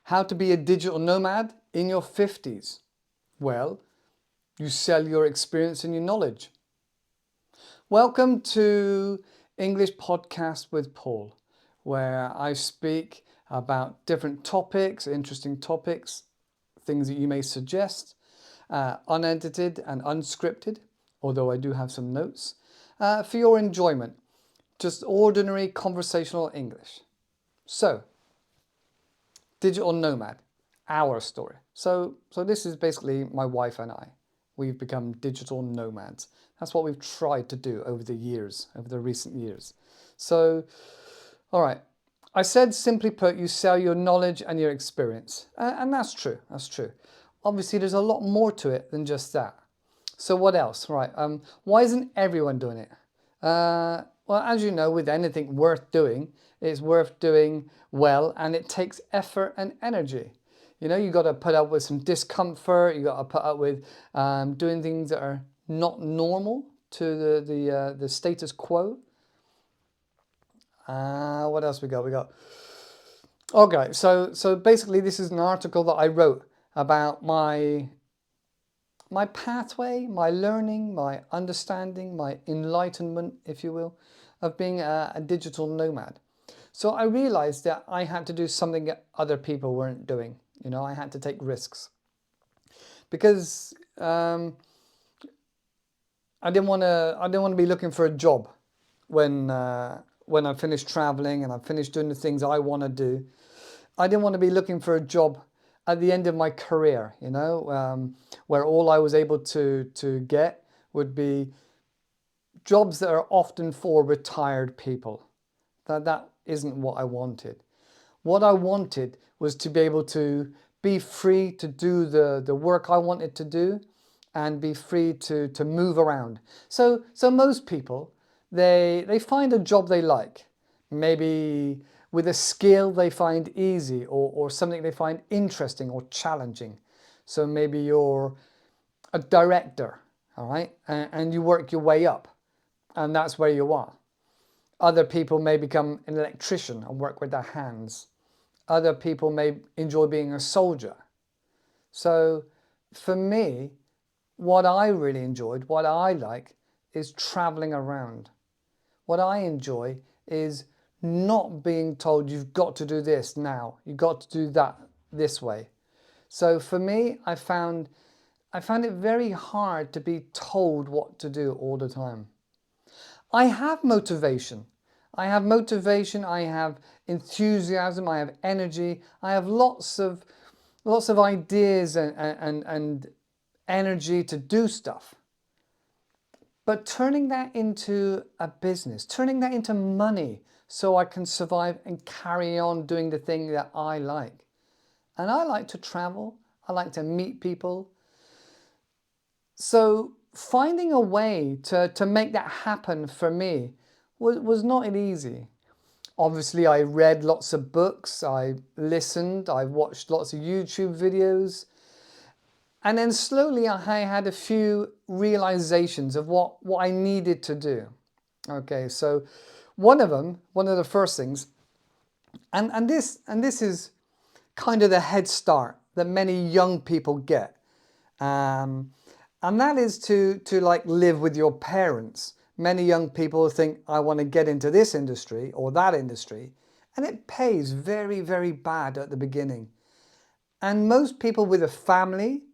How to be a digital nomad in your 50s? Well, you sell your experience and your knowledge. Welcome to English Podcast with Paul, where I speak about different topics, interesting topics, things that you may suggest, unedited and unscripted, although I do have some notes, for your enjoyment. Just ordinary conversational English. So, digital nomad, our story. So this is basically my wife and I. We've become digital nomads. That's what we've tried to do over the years, over the recent years. So, all right. I said, simply put, you sell your knowledge and your experience. And that's true. That's true. Obviously, there's a lot more to it than just that. So what else? Right. Why isn't everyone doing it? Well, as you know, with anything worth doing, it's worth doing well, and it takes effort and energy. You know, you got to put up with some discomfort. You got to put up with doing things that are not normal to the status quo. What else we got? Okay. So basically, this is an article that I wrote about my pathway, my learning, my understanding, my enlightenment, if you will, of being a digital nomad. So I realized that I had to do something that other people weren't doing. You know, I had to take risks because I didn't want to be looking for a job when I finished traveling and I finished doing the things I want to do. I didn't want to be looking for a job at the end of my career, you know, where all I was able to get would be jobs that are often for retired people. That isn't what I wanted. What I wanted was to be able to be free to do the work I wanted to do and be free to move around. So most people, they find a job they like, maybe with a skill they find easy or something they find interesting or challenging. So maybe you're a director, all right, and you work your way up, and that's where you are. Other people may become an electrician and work with their hands. Other people may enjoy being a soldier. So for me, what I really enjoyed, what I like, is traveling around. What I enjoy is not being told you've got to do this now, you've got to do that this way. So for me, I found it very hard to be told what to do all the time. I have motivation. I have enthusiasm, I have energy, I have lots of ideas and energy to do stuff. But turning that into a business, turning that into money so I can survive and carry on doing the thing that I like. And I like to travel, I like to meet people. So finding a way to make that happen for me was not easy. Obviously, I read lots of books, I listened, I watched lots of YouTube videos. And then slowly I had a few realizations of what I needed to do. Okay, so one of the first things, and this is kind of the head start that many young people get. And that is to like live with your parents. Many young people think, I want to get into this industry or that industry, and it pays very, very bad at the beginning. And most people with a family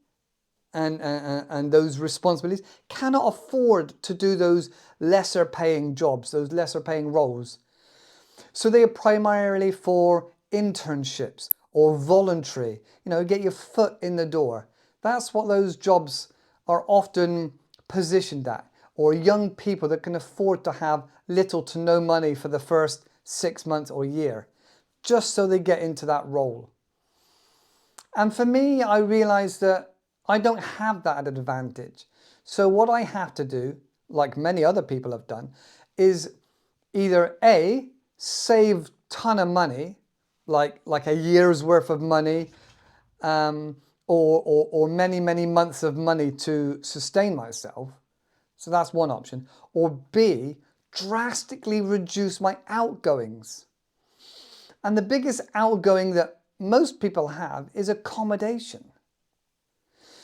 and those responsibilities cannot afford to do those lesser paying jobs, those lesser paying roles. So they are primarily for internships or voluntary, you know, get your foot in the door. That's what those jobs are often positioned at, or young people that can afford to have little to no money for the first 6 months or year, just so they get into that role. And for me, I realized that I don't have that advantage. So what I have to do, like many other people have done, is either A, save a ton of money, like a year's worth of money, or many, many months of money to sustain myself. So that's one option. Or B, drastically reduce my outgoings. And the biggest outgoing that most people have is accommodation.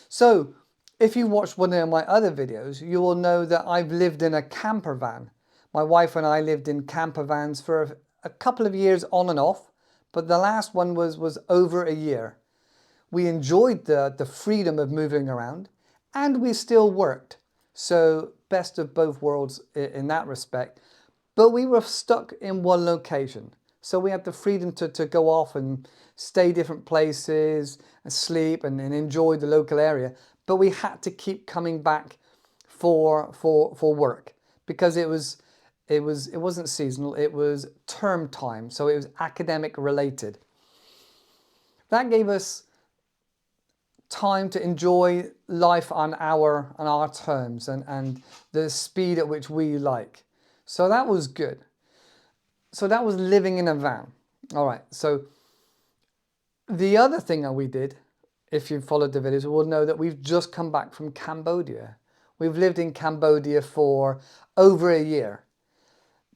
So if you watched one of my other videos, you will know that I've lived in a camper van. My wife and I lived in camper vans for a couple of years on and off, but the last one was over a year. We enjoyed the freedom of moving around, and we still worked. So best of both worlds in that respect. But we were stuck in one location. So we had the freedom to go off and stay different places and sleep and enjoy the local area. But we had to keep coming back for work because it wasn't seasonal, it was term time. So it was academic related. That gave us time to enjoy life on our terms and the speed at which we like. So that was good. So that was living in a van. All right. So the other thing that we did, if you followed the videos, will know that we've just come back from Cambodia. We've lived in Cambodia for over a year.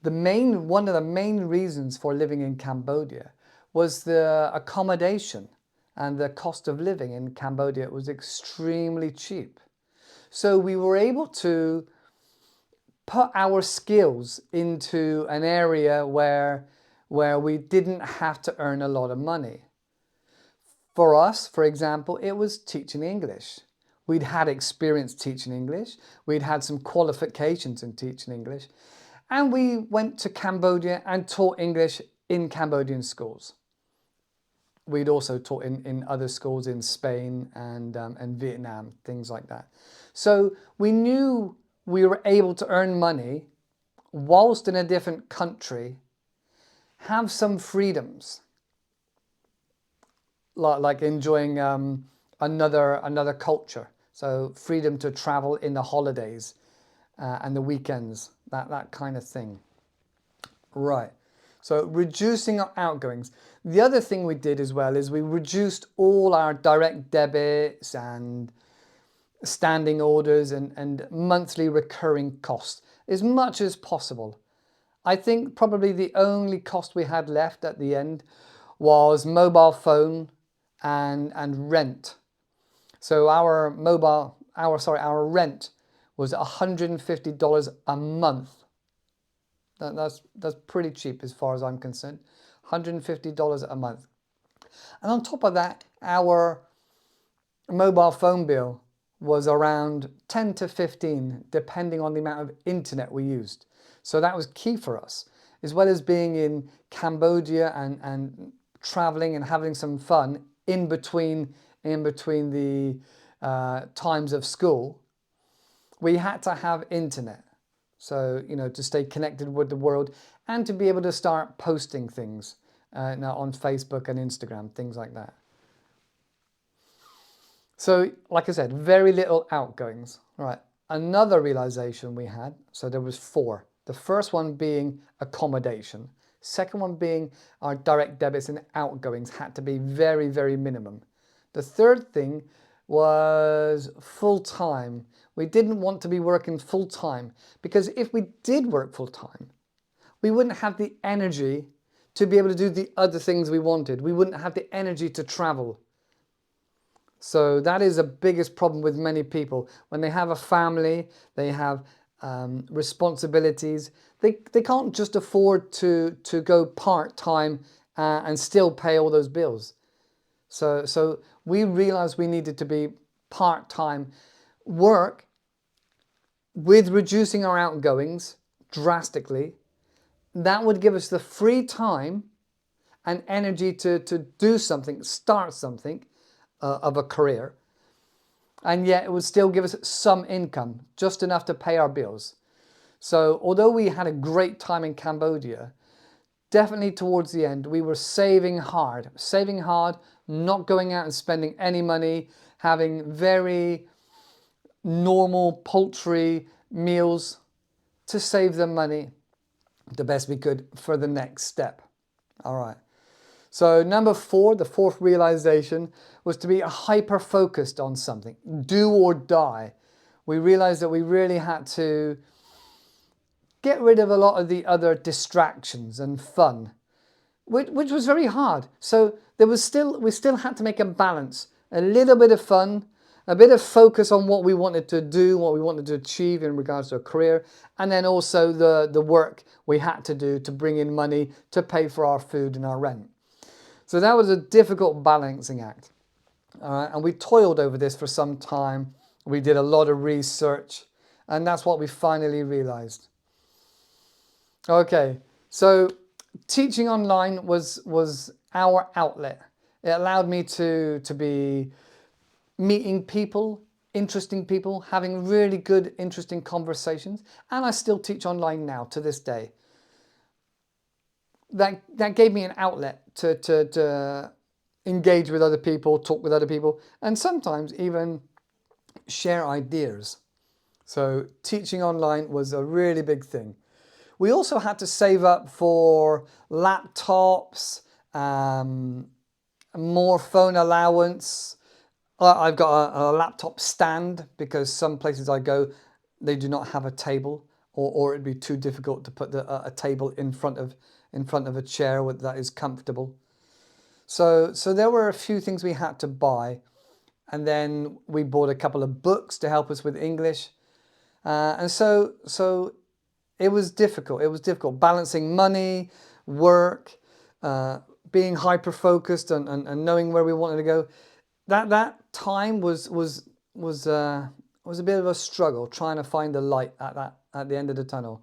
One of the main reasons for living in Cambodia was the accommodation, and the cost of living in Cambodia was extremely cheap. So we were able to put our skills into an area where we didn't have to earn a lot of money. For us, for example, it was teaching English. We'd had experience teaching English. We'd had some qualifications in teaching English. And we went to Cambodia and taught English in Cambodian schools. We'd also taught in other schools in Spain and Vietnam, things like that. So we knew we were able to earn money whilst in a different country, have some freedoms, like enjoying another culture. So freedom to travel in the holidays and the weekends, that kind of thing. Right. So reducing our outgoings. The other thing we did as well is we reduced all our direct debits and standing orders and monthly recurring costs as much as possible. I think probably the only cost we had left at the end was mobile phone and rent. So our rent was $150 a month. That's pretty cheap as far as I'm concerned. $150 a month. And on top of that, our mobile phone bill was around 10 to 15, depending on the amount of internet we used. So that was key for us. As well as being in Cambodia and traveling and having some fun in between the times of school, we had to have internet. So, to stay connected with the world and to be able to start posting things now on Facebook and Instagram, things like that. So, like I said, very little outgoings. All right. Another realization we had, so there was 4. The first one being accommodation. Second one being our direct debits and outgoings had to be very, very minimum. The third thing was full-time. We didn't want to be working full-time because if we did work full-time, we wouldn't have the energy to be able to do the other things we wanted. We wouldn't have the energy to travel. So that is the biggest problem with many people. When they have a family, they have responsibilities, they can't just afford to go part-time and still pay all those bills. So we realized we needed to be part-time work with reducing our outgoings drastically. That would give us the free time and energy to do something, start something of a career. And yet it would still give us some income, just enough to pay our bills. So although we had a great time in Cambodia, definitely towards the end, we were saving hard, not going out and spending any money, having very normal poultry meals to save the money the best we could for the next step. All right. So number 4, the fourth realization was to be hyper-focused on something, do or die. We realized that we really had to get rid of a lot of the other distractions and fun. which was very hard. So we still had to make a balance, a little bit of fun, a bit of focus on what we wanted to do, what we wanted to achieve in regards to a career, and then also the work we had to do to bring in money to pay for our food and our rent. So that was a difficult balancing act. And we toiled over this for some time. We did a lot of research, and that's what we finally realized. Okay, so teaching online was our outlet. It allowed me to be meeting people, interesting people, having really good, interesting conversations, and I still teach online now to this day. That gave me an outlet to engage with other people, talk with other people, and sometimes even share ideas. So teaching online was a really big thing. We also had to save up for laptops, more phone allowance. I've got a laptop stand because some places I go, they do not have a table, or it'd be too difficult to put a table in front of a chair that is comfortable. So there were a few things we had to buy, and then we bought a couple of books to help us with English, and so it was difficult. It was difficult balancing money, work, being hyper focused, and knowing where we wanted to go. That time was a bit of a struggle trying to find the light at the end of the tunnel.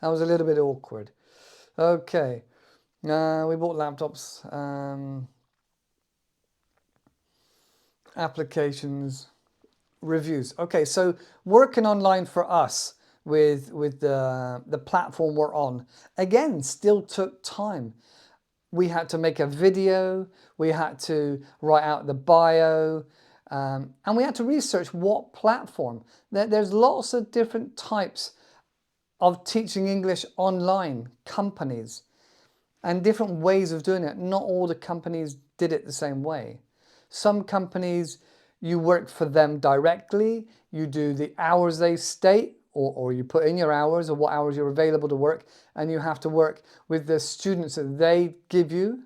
That was a little bit awkward. Okay, we bought laptops, applications, reviews. Okay, so working online for us with the platform we're on, again, still took time. We had to make a video, we had to write out the bio, and we had to research what platform. There's lots of different types of teaching English online, companies, and different ways of doing it. Not all the companies did it the same way. Some companies, you work for them directly, you do the hours they state, or you put in your hours or what hours you're available to work, and you have to work with the students that they give you.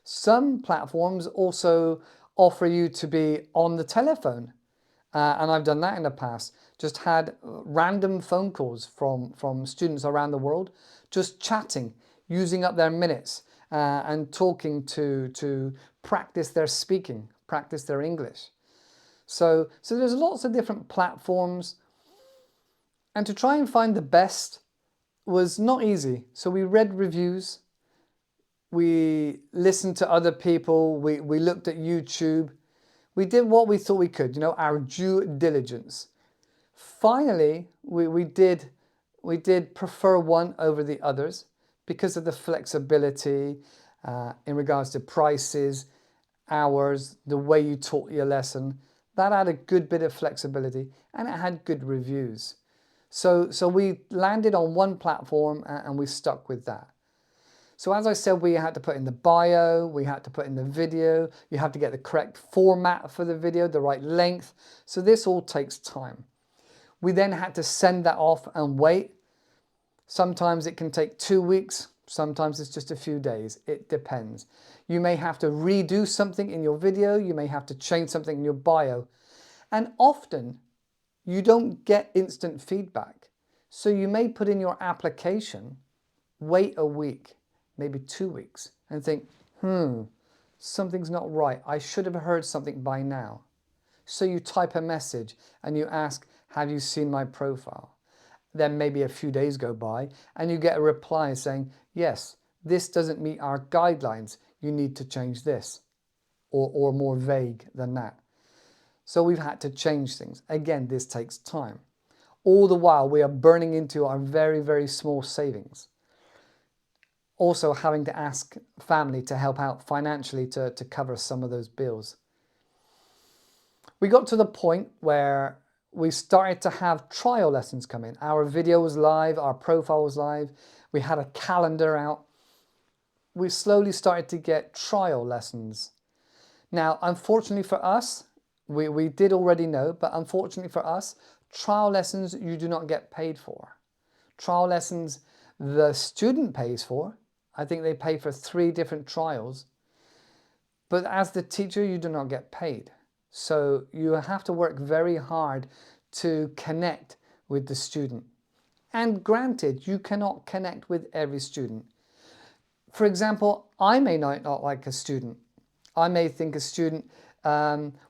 Some platforms also offer you to be on the telephone, and I've done that in the past. Just had random phone calls from students around the world, just chatting, using up their minutes and talking to practice their speaking, practice their English. So there's lots of different platforms, and to try and find the best was not easy. So we read reviews, we listened to other people, we looked at YouTube, we did what we thought we could, our due diligence. Finally, we did prefer one over the others because of the flexibility in regards to prices, hours, the way you taught your lesson. That had a good bit of flexibility, and it had good reviews. So we landed on one platform and we stuck with that. So as I said, we had to put in the bio, we had to put in the video, you have to get the correct format for the video, the right length. So this all takes time. We then had to send that off and wait. Sometimes it can take 2 weeks, sometimes it's just a few days. It depends. You may have to redo something in your video, you may have to change something in your bio. And often you don't get instant feedback. So you may put in your application, wait a week, maybe 2 weeks, and think, something's not right. I should have heard something by now. So you type a message and you ask, have you seen my profile? Then maybe a few days go by and you get a reply saying, yes, this doesn't meet our guidelines. You need to change this, or more vague than that. So we've had to change things. Again, this takes time. All the while we are burning into our very, very small savings. Also having to ask family to help out financially to cover some of those bills. We got to the point where we started to have trial lessons come in. Our video was live, our profile was live, we had a calendar out. We slowly started to get trial lessons. Now, unfortunately for us, we did already know, but unfortunately for us, trial lessons you do not get paid for. Trial lessons the student pays for, I think they pay for 3 different trials. But as the teacher, you do not get paid. So you have to work very hard to connect with the student. And granted, you cannot connect with every student. For example, I may not like a student. I may think a student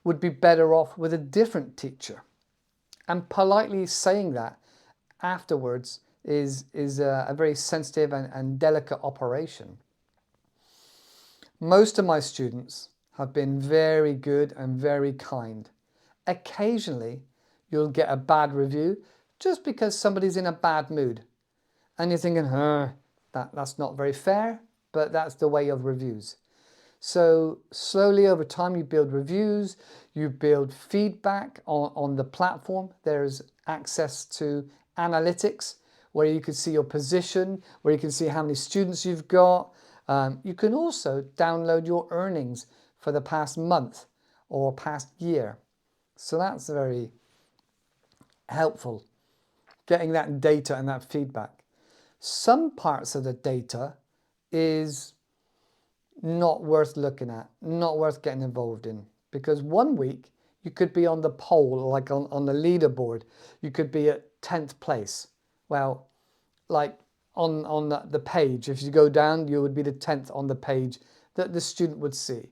would be better off with a different teacher. And politely saying that afterwards is a very sensitive and delicate operation. Most of my students have been very good and very kind. Occasionally, you'll get a bad review just because somebody's in a bad mood. And you're thinking, that's not very fair, but that's the way of reviews. So slowly over time, you build reviews, you build feedback on the platform. There's access to analytics where you can see your position, where you can see how many students you've got. You can also download your earnings for the past month or past year. So that's very helpful, getting that data and that feedback. Some parts of the data is not worth looking at, not worth getting involved in. Because one week you could be on the poll, like on the leaderboard, you could be at 10th place. Well, like on the page, if you go down, you would be the 10th on the page that the student would see.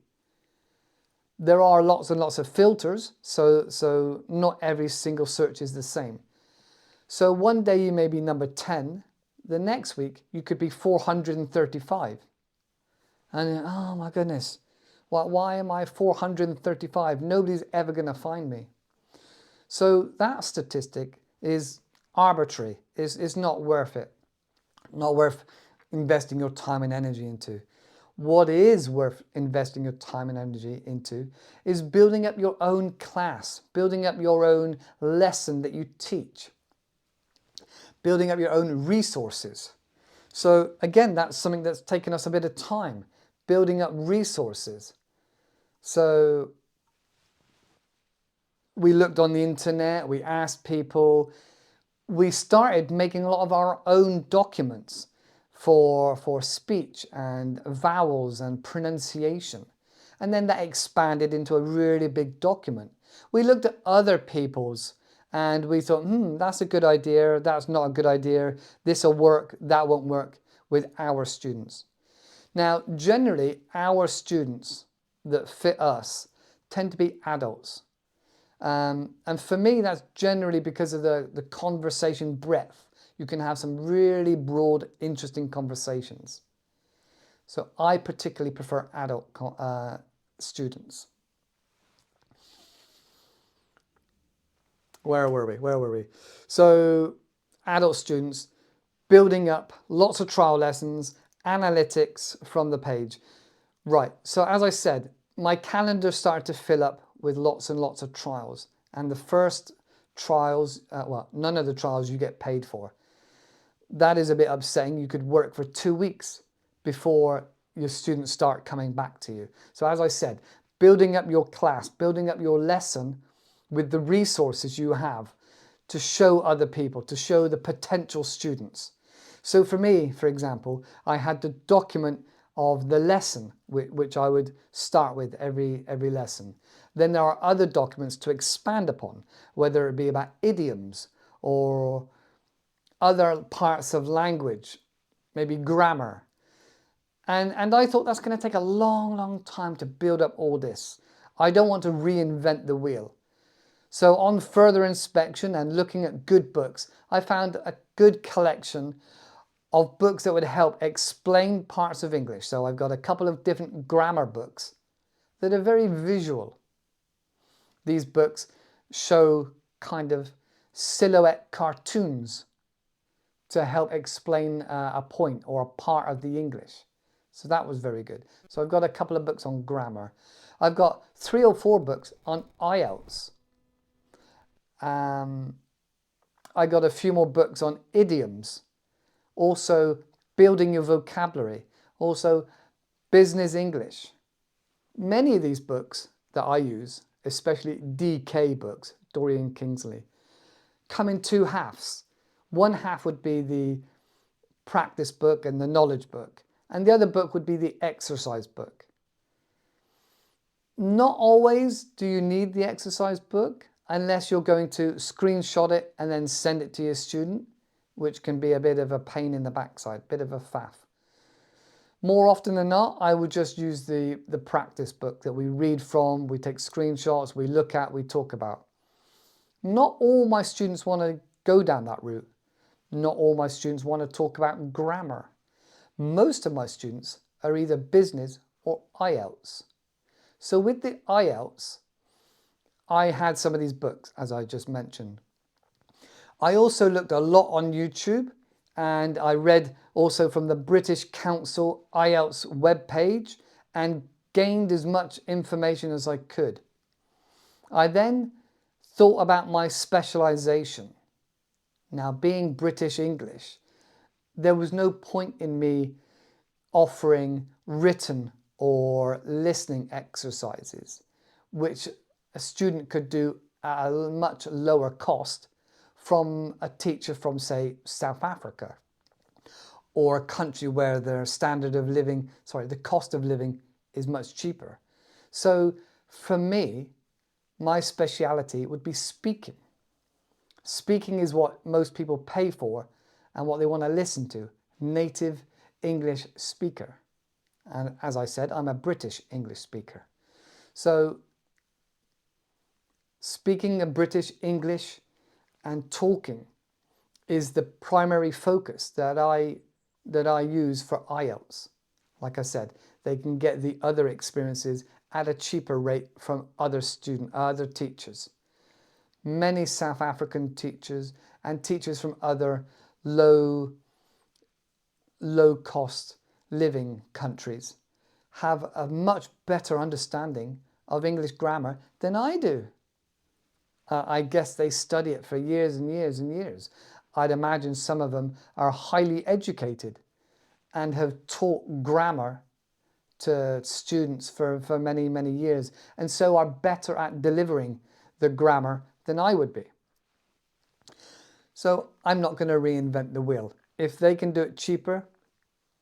There are lots and lots of filters, so not every single search is the same. So one day you may be number 10, the next week you could be 435. And oh my goodness, why am I 435? Nobody's ever going to find me. So that statistic is arbitrary, is not worth it. Not worth investing your time and energy into. What is worth investing your time and energy into is building up your own class, building up your own lesson that you teach, building up your own resources. So again, that's something that's taken us a bit of time, building up resources. So we looked on the internet, we asked people, we started making a lot of our own documents for speech and vowels and pronunciation. And then that expanded into a really big document. We looked at other people's and we thought, that's a good idea, that's not a good idea, this will work, that won't work with our students. Now, generally, our students that fit us tend to be adults. And for me, that's generally because of the conversation breadth. You can have some really broad, interesting conversations. So I particularly prefer adult students. Where were we? So adult students, building up lots of trial lessons, analytics from the page. Right, so as I said, my calendar started to fill up with lots and lots of trials. And the first trials, none of the trials you get paid for. That is a bit upsetting. You could work for 2 weeks before your students start coming back to you. So as I said, building up your class, building up your lesson with the resources you have to show other people, to show the potential students. So for me, for example, I had the document of the lesson, which I would start with every lesson. Then there are other documents to expand upon, whether it be about idioms or other parts of language, maybe grammar. And I thought that's going to take a long, long time to build up all this. I don't want to reinvent the wheel. So on further inspection and looking at good books, I found a good collection of books that would help explain parts of English. So I've got a couple of different grammar books that are very visual. These books show kind of silhouette cartoons to help explain a point or a part of the English. So that was very good. So I've got a couple of books on grammar. I've got 3 or 4 books on IELTS. I got a few more books on idioms. Also building your vocabulary. Also business English. Many of these books that I use, especially DK books, Dorian Kingsley, come in 2 halves. One half would be the practice book and the knowledge book. And the other book would be the exercise book. Not always do you need the exercise book unless you're going to screenshot it and then send it to your student, which can be a bit of a pain in the backside, bit of a faff. More often than not, I would just use the practice book that we read from, we take screenshots, we look at, we talk about. Not all my students want to go down that route. Not all my students want to talk about grammar. Most of my students are either business or IELTS. So with the IELTS, I had some of these books, as I just mentioned. I also looked a lot on YouTube, and I read also from the British Council IELTS webpage and gained as much information as I could. I then thought about my specialization. Now, being British English, there was no point in me offering written or listening exercises, which a student could do at a much lower cost from a teacher from, say, South Africa, or a country where their the cost of living is much cheaper. So for me, my speciality would be speaking. Speaking is what most people pay for and what they want to listen to. Native English speaker. And as I said, I'm a British English speaker. So speaking a British English and talking is the primary focus that I use for IELTS. Like I said, they can get the other experiences at a cheaper rate from other teachers. Many South African teachers and teachers from other low cost living countries have a much better understanding of English grammar than I do. I guess they study it for years and years and years. I'd imagine some of them are highly educated and have taught grammar to students for many, many years, and so are better at delivering the grammar than I would be. So I'm not going to reinvent the wheel. If they can do it cheaper,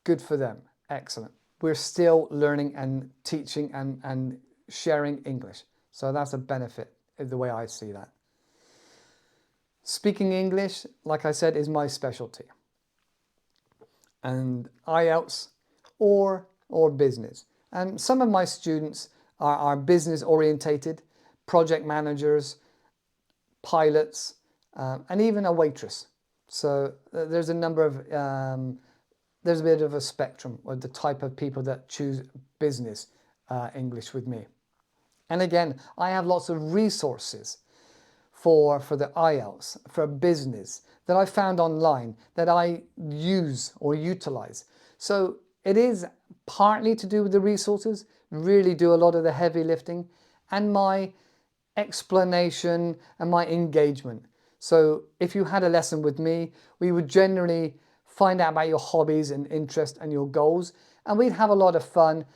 good for them. Excellent. We're still learning and teaching and sharing English. So that's a benefit, is the way I see that. Speaking English, like I said, is my specialty. And IELTS or business. And some of my students are business orientated, project managers, pilots, and even a waitress. So there's a number of, there's a bit of a spectrum of the type of people that choose business English with me. And again, I have lots of resources for the IELTS, for business, that I found online that I use or utilize. So it is partly to do with the resources, really do a lot of the heavy lifting, and my explanation and my engagement. So if you had a lesson with me, we would generally find out about your hobbies and interests and your goals, and we'd have a lot of fun,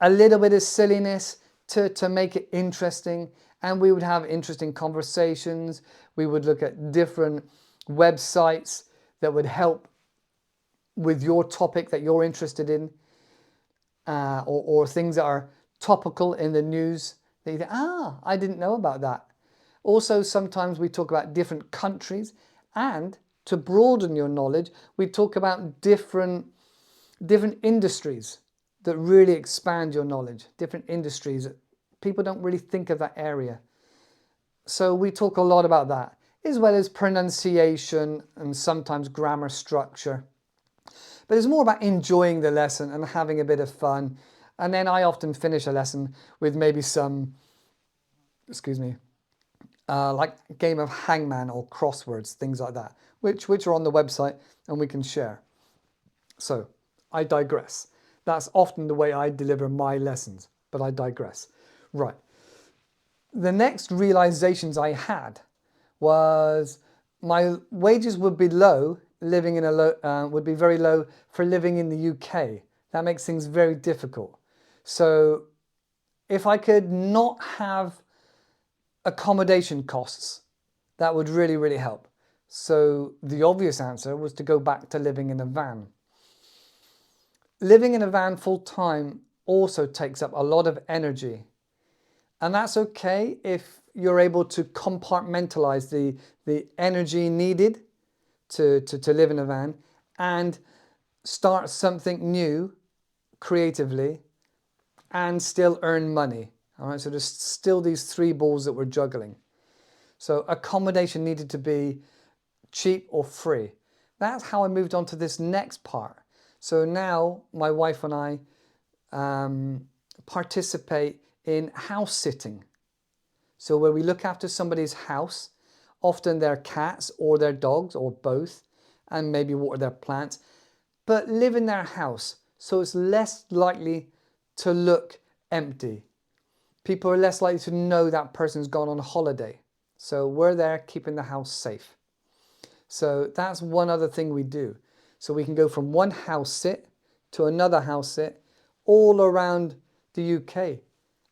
a little bit of silliness to make it interesting, and we would have interesting conversations. We would look at different websites that would help with your topic that you're interested in, or things that are topical in the news that you think, I didn't know about that. Also, sometimes we talk about different countries, and to broaden your knowledge, we talk about different industries that really expand your knowledge, different industries that people don't really think of that area. So we talk a lot about that, as well as pronunciation and sometimes grammar structure. But it's more about enjoying the lesson and having a bit of fun. And then I often finish a lesson with maybe some, like a game of hangman or crosswords, things like that, which are on the website and we can share. So I digress. That's often the way I deliver my lessons, but I digress. Right. The next realizations I had was my wages would be low, would be very low for living in the UK. That makes things very difficult. So if I could not have accommodation costs, that would really, really help. So the obvious answer was to go back to living in a van. living in a van full time also takes up a lot of energy. And that's okay if you're able to compartmentalize the energy needed to live in a van and start something new creatively and still earn money. All right, so there's still these three balls that we're juggling. So accommodation needed to be cheap or free. That's how I moved on to this next part. So now my wife and I participate in house sitting. So where we look after somebody's house, often their cats or their dogs or both, and maybe water their plants, but live in their house. So it's less likely to look empty. People are less likely to know that person's gone on holiday. So we're there keeping the house safe. So that's one other thing we do. So we can go from one house sit to another house sit all around the UK.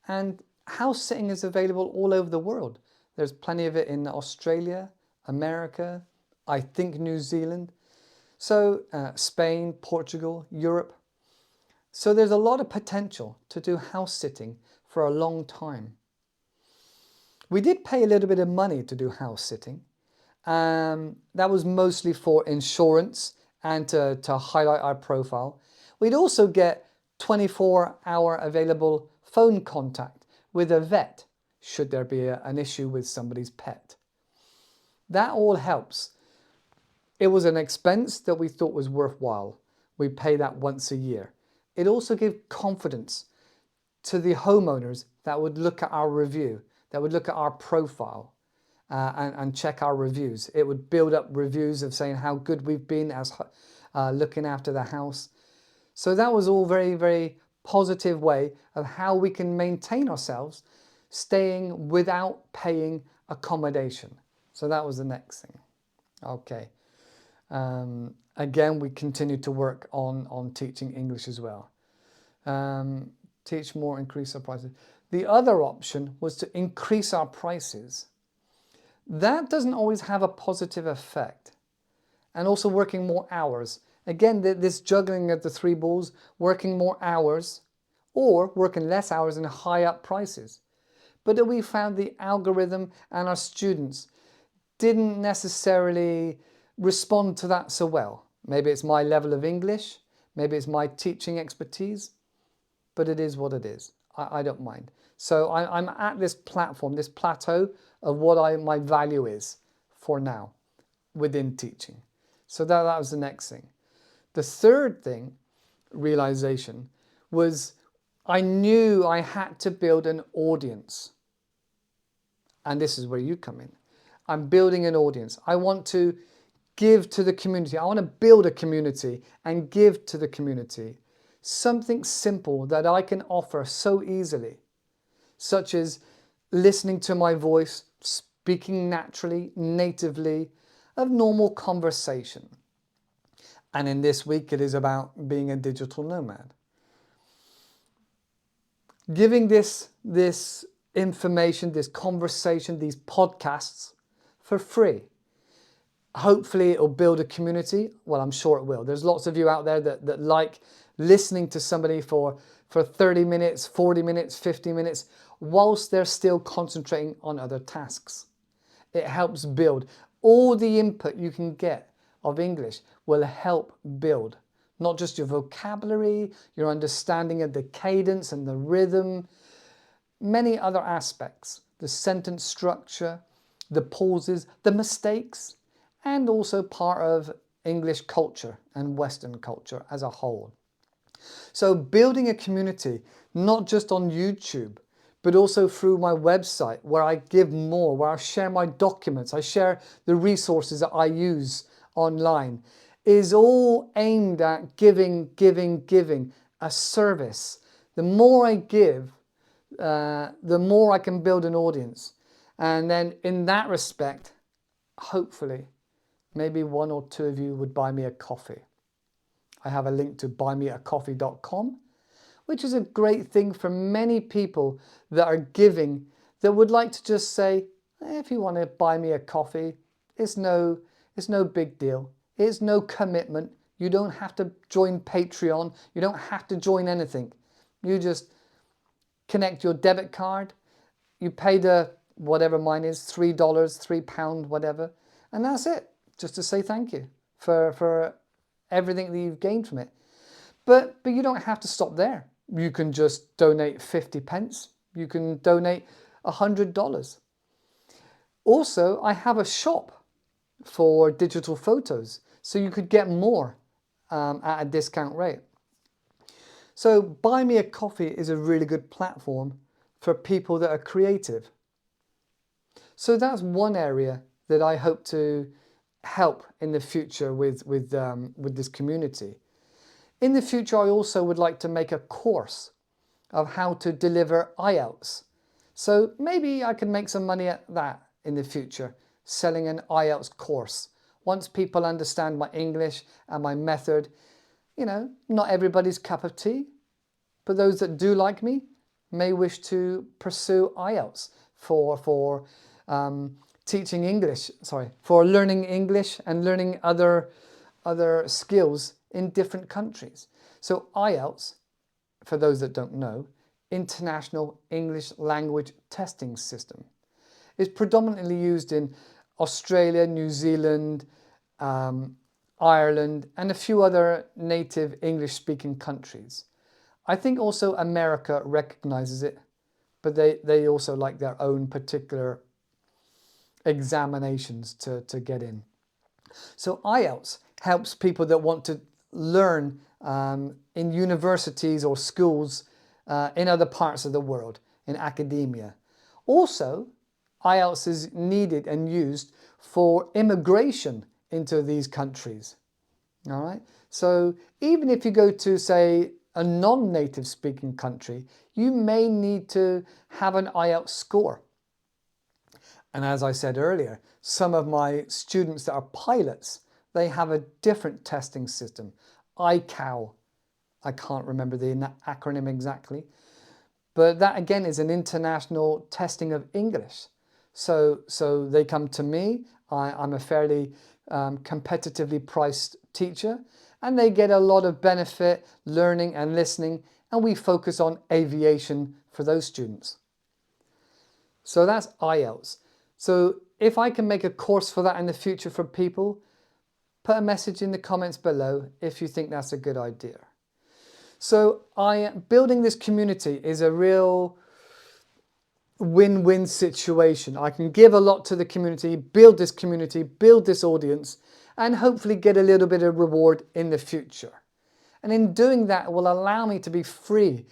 And house sitting is available all over the world. There's plenty of it in Australia, America, I think New Zealand. So Spain, Portugal, Europe. So there's a lot of potential to do house sitting for a long time. We did pay a little bit of money to do house sitting. That was mostly for insurance and to highlight our profile. We'd also get 24-hour available phone contact with a vet should there be an issue with somebody's pet. That all helps. It was an expense that we thought was worthwhile. We pay that once a year. It also gave confidence to the homeowners that would look at our review, that would look at our profile and check our reviews. It would build up reviews of saying how good we've been as looking after the house. So that was all very, very positive way of how we can maintain ourselves staying without paying accommodation. So that was the next thing. Okay. Again, we continue to work on teaching English as well. Teach more, increase our prices. The other option was to increase our prices. That doesn't always have a positive effect. And also working more hours. Again, this juggling of the three balls, working more hours or working less hours and high up prices. But we found the algorithm and our students didn't necessarily respond to that so well. Maybe it's my level of English, maybe it's my teaching expertise, but it is what it is. I don't mind. So I'm at this platform, this plateau of what my value is for now within teaching. So that was the next thing. The third thing, realization, was I knew I had to build an audience. And this is where you come in. I'm building an audience. I want to give to the community. I want to build a community and give to the community something simple that I can offer so easily, such as listening to my voice, speaking naturally, natively, of normal conversation. And in this week, it is about being a digital nomad. Giving this information, this conversation, these podcasts for free. Hopefully it'll build a community. Well, I'm sure it will. There's lots of you out there that like listening to somebody for 30 minutes, 40 minutes, 50 minutes, whilst they're still concentrating on other tasks. It helps build. All the input you can get of English will help build. Not just your vocabulary, your understanding of the cadence and the rhythm, many other aspects, the sentence structure, the pauses, the mistakes, and also part of English culture and Western culture as a whole. So building a community, not just on YouTube, but also through my website where I give more, where I share my documents, I share the resources that I use online, is all aimed at giving a service. The more I give, the more I can build an audience. And then in that respect, hopefully, maybe one or two of you would buy me a coffee. I have a link to buymeacoffee.com, which is a great thing for many people that are giving, that would like to just say, if you want to buy me a coffee, it's no big deal. It's no commitment. You don't have to join Patreon. You don't have to join anything. You just connect your debit card. You pay the, whatever mine is, $3, £3, whatever. And that's it. Just to say thank you for everything that you've gained from it. But you don't have to stop there. You can just donate 50 pence. You can donate $100. Also, I have a shop for digital photos, so you could get more at a discount rate. So Buy Me a Coffee is a really good platform for people that are creative. So that's one area that I hope to help in the future with this community. In the future, I also would like to make a course of how to deliver IELTS. So maybe I can make some money at that in the future, selling an IELTS course. Once people understand my English and my method, you know, not everybody's cup of tea, but those that do like me may wish to pursue IELTS for teaching English, for learning English and learning other skills in different countries. So IELTS, for those that don't know, International English Language Testing System, is predominantly used in Australia, New Zealand, Ireland, and a few other native English-speaking countries. I think also America recognizes it, but they also like their own particular examinations to get in. So IELTS helps people that want to learn in universities or schools in other parts of the world, in academia. Also, IELTS is needed and used for immigration into these countries. All right. So even if you go to, say, a non-native speaking country, you may need to have an IELTS score. And as I said earlier, some of my students that are pilots, they have a different testing system. ICAO. I can't remember the acronym exactly. But that again is an international testing of English. So they come to me. I'm a fairly competitively priced teacher, and they get a lot of benefit learning and listening, and we focus on aviation for those students. So that's IELTS. So if I can make a course for that in the future for people, put a message in the comments below if you think that's a good idea. So building this community is a real win-win situation. I can give a lot to the community, build this audience, and hopefully get a little bit of reward in the future. And in doing that, it will allow me to be free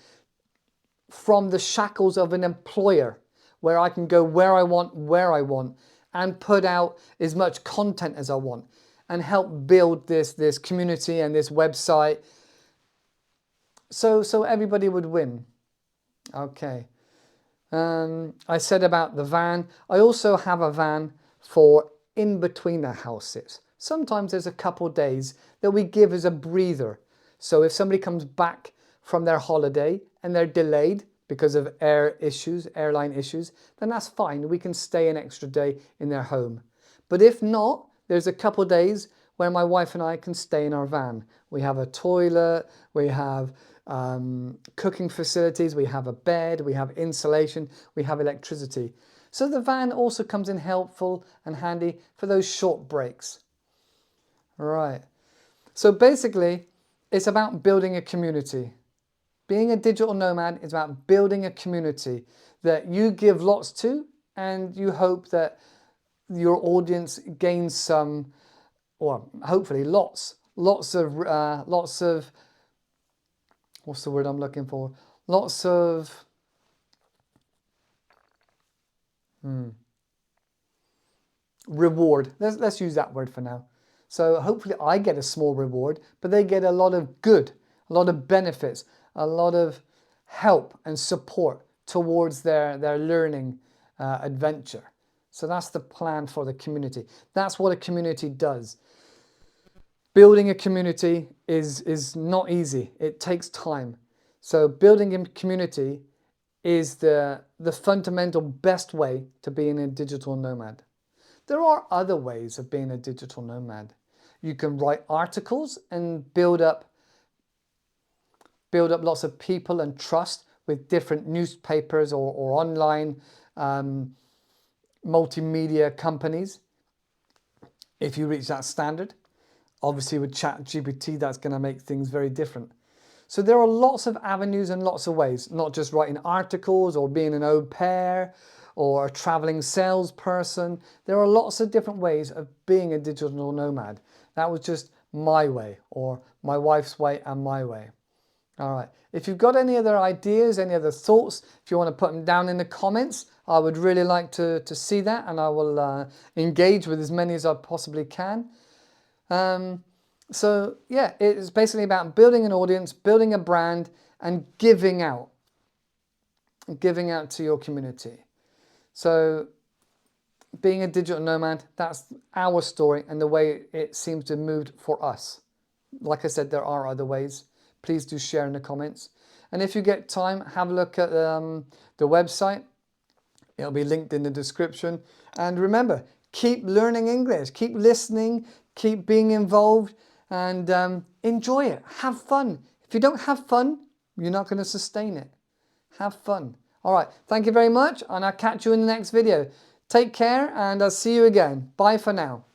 from the shackles of an employer, where I can go where I want, and put out as much content as I want, and help build this community and this website. So everybody would win. Okay. I said about the van. I also have a van for in between the houses. Sometimes there's a couple days that we give as a breather. So if somebody comes back from their holiday and they're delayed because of airline issues, then that's fine. We can stay an extra day in their home. But if not, there's a couple days where my wife and I can stay in our van. We have a toilet, we have cooking facilities, we have a bed, we have insulation, we have electricity. So the van also comes in helpful and handy for those short breaks. Right. So basically, it's about building a community. Being a digital nomad is about building a community that you give lots to, and you hope that your audience gains some, or hopefully lots of, what's the word I'm looking for? Lots of, reward. Let's use that word for now. So hopefully I get a small reward, but they get a lot of good, a lot of benefits, a lot of help and support towards their learning adventure. So that's the plan for the community. That's what a community does. Building a community is not easy. It takes time. So building a community is the fundamental best way to being a digital nomad. There are other ways of being a digital nomad. You can write articles and build up lots of people and trust with different newspapers or online multimedia companies if you reach that standard. Obviously with ChatGPT, that's going to make things very different. So there are lots of avenues and lots of ways, not just writing articles or being an au pair or a traveling salesperson. There are lots of different ways of being a digital nomad. That was just my way, or my wife's way and my way. All right. If you've got any other ideas, any other thoughts, if you want to put them down in the comments, I would really like to see that, and I will engage with as many as I possibly can. So yeah, it's basically about building an audience, building a brand, and giving out to your community. So being a digital nomad, that's our story and the way it seems to have moved for us. Like I said, there are other ways. Please do share in the comments. And if you get time, have a look at the website. It'll be linked in the description. And remember, keep learning English, keep listening, keep being involved, and enjoy it. Have fun. If you don't have fun, you're not going to sustain it. Have fun. All right. Thank you very much, and I'll catch you in the next video. Take care, and I'll see you again. Bye for now.